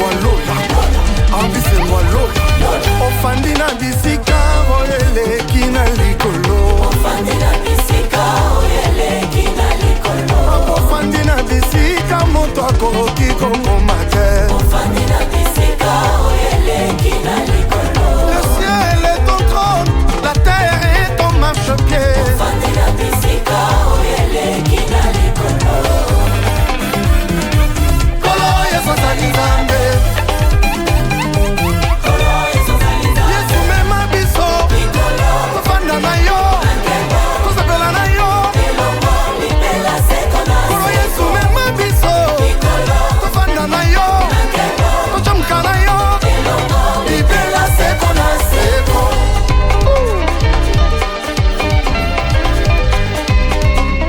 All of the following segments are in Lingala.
moi Lola. Ambi c'est moi Lola. Ofandi na bisika oyeleki na likolo. Ofandi na bisika oyeleki na likolo. Ofandi na bisika moto akoki kokoma te. Ofandi na bisika oyeleki na likolo. Le ciel est ton trône, la terre est ton marchepied. Ofandi na bisika oyeleki na likolo. Kolo Yesu azali Nzambe. Yesu mema biso. Tofanda na yo. Tosepela na yo. Kolo Yesu mema biso. Tofanda na yo. Tochamuka na yo. Libela seko na seko.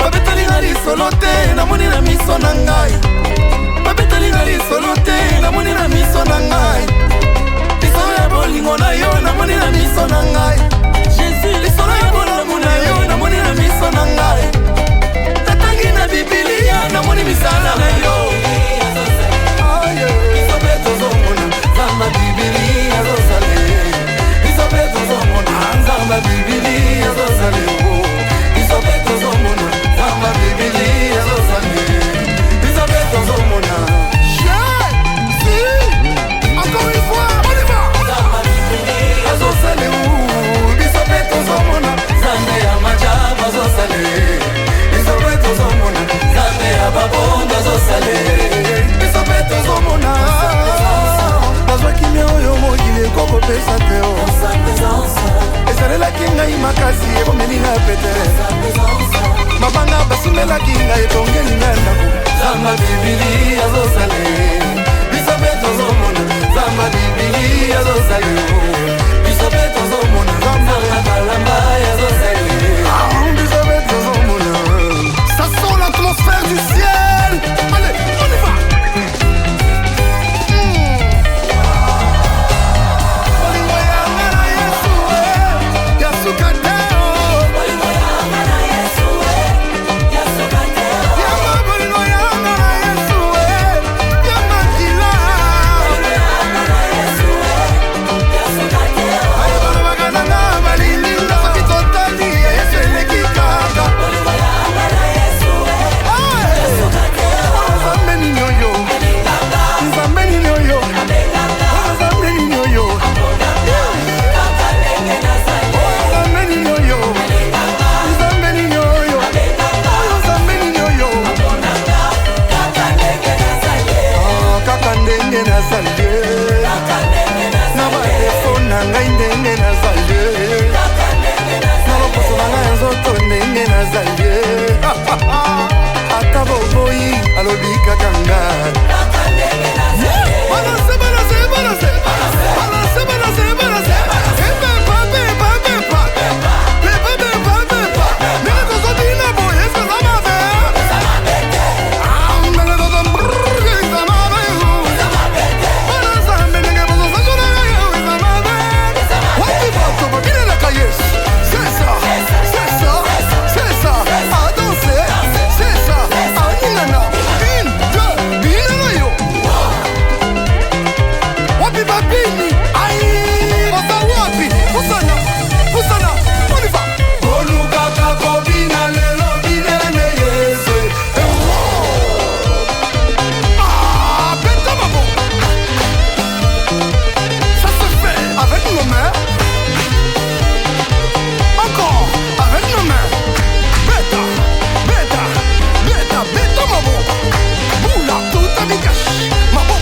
Babetalinga lisolo te namoni na miso na ngai. Babetalinga lisolo te namoni na miso na ngai. Lisolo ya bolingo na yo namoni na miso na ngai. Jésus lisolo ya bolingo na yo namoni na miso na ngai. Tatangi na Biblia namoni misala na yo. Biso pe tozomona Nzamba Biblia azozale. Biso pe tozomona Nzamba Biblia azozale. Biso pe tozomona Nzamba Biblia azozale. Biso pe tozomona. Si, encore une fois, on y va. Nzamba Biblia Azozale. Biso pe tozomona Nzambe ya majaba azosale. Biso pe tozomona Nzambe ya babondo azosale. biso pe tozomona. Nazwaki mie oyo mokili ekokopesa te o. Ezalelaki ngai makasi ekomeli na pete. Mabanga basimelaki ngai etongeli ngai ndako. Nzamba Biblia azosale. Biso pe tozomona Nzamba Biblia azozale. Biso pe tozomona Nzamba kalamba azosale. Biso pe tozomona. Ça sent l'atmosphère du ciel. Allez, on y va. Bolingo yanga na Yesu yasuka te o. Bolingo yanga na Yesu yasuka te o. Yanga bolingo yanga na Yesu yanga kila. Bolingo yanga na Yesu yasuka te o. Ayo bana bakananga balilinga soki totali Yesu eleki kaka. Bolingo yanga na Yesu yasuka te o. Nzambe nini oyo? Nzambe nini oyo? Nzambe nini oyo? Kaka ndenge nazali. Nzambe nini oyo? Nzambe nini oyo? Nzambe nini oyo? Kaka ndenge nazali. Kaka ndenge nazali. Kaka ndenge Na nazali. badefo na ngai ndenge nazali. Kaka ndenge Na nazali. loposo na ngai ya nzoto ndenge nazali. Ata boboyi alobi kaka ngai. Kaka ndenge nazali. Balance, balance, balance. Balance, balance, balance. Epepa, pepa, pepa. Pepa, pepa, pepa. Ndenge tozobina boye, eza na mabe. Ndenge tozombrrr, eza mabe. Wana Nzambe ndenge bozosakona yo, eza mabe. Wapi bato babinelaka Yesu? C'est ça, c'est ça, c'est ça. À danser, c'est ça. À ningana. Une, deux, binela yo. Wapi babini? Aïe, oza wapi? Pusana, pusana, on y va. Olukaka kobina lelo binene Yesu. Beta mabo. Ça se fait avec nos mains. Encore avec nos mains. Beta, beta, beta, beta mabo. Boula, tout a bikash. Mabo,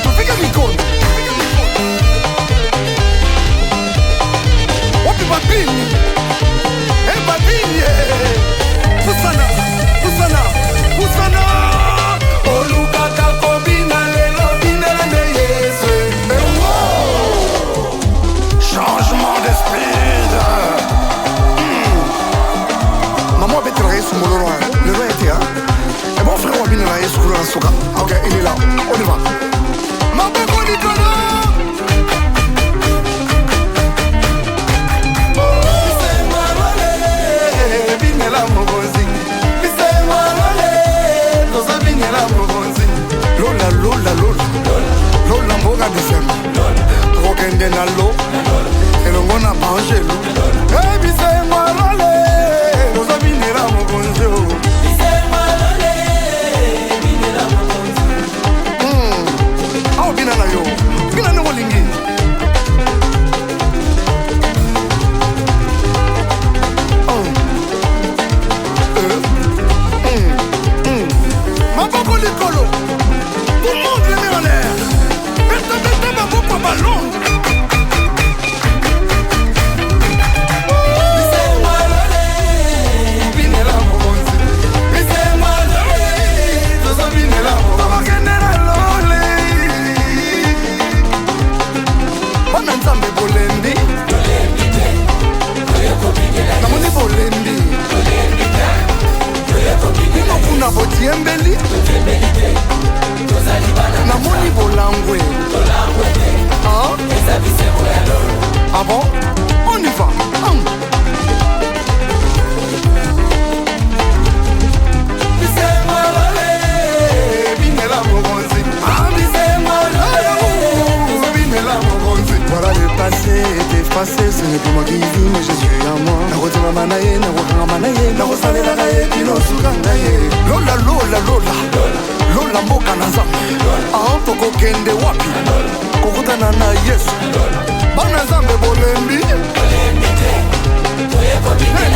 tu fais que l'icône. Wapi babini? Babini. Pusana, pusana, pusana. Olukaka kobina lelo binene Yesu. Changement d'esprit. Maman betela Yesu mololo. Le roi était hein. Et bon frère wabina na Yesu kula soka. Ok, il est là. On y va. Maboko likolo. Binela mobozi. Bisemwa lole. Tozo binela mobozi. Lola, lola, lola. Lola, toka December tokokende na lo elongo na Angelo bisengo alole tozobinela mokonzi awo bina na yo bina ne kolingi maboko likolo tout le monde les met en l'air beta maboko ballon bana nzambe bolembi namoni bolembi kuna botiembeli namoni bolangwe ah bon on y va voilà le passé est effacé, ce n'est plus moi qui vis mais Jésus en moi. Nakotima manaye, nakokanga manaye, nakosalelaka ye kino sukanga ye. Lola lola lola, lola mboka na nzambe. Ah tokokende wapi? Kokutana na Yesu. Bana nzambe bolembi.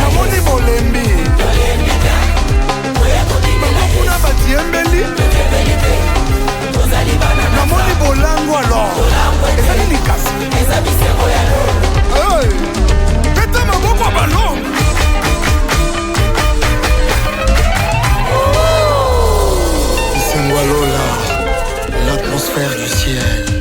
Namoni bolembi. Bakokuna batiembeli. Namoni bolango alors. Ezali likasi. Hey, peta maboko ya ballon. Sengwa Lola, l'atmosphère du ciel.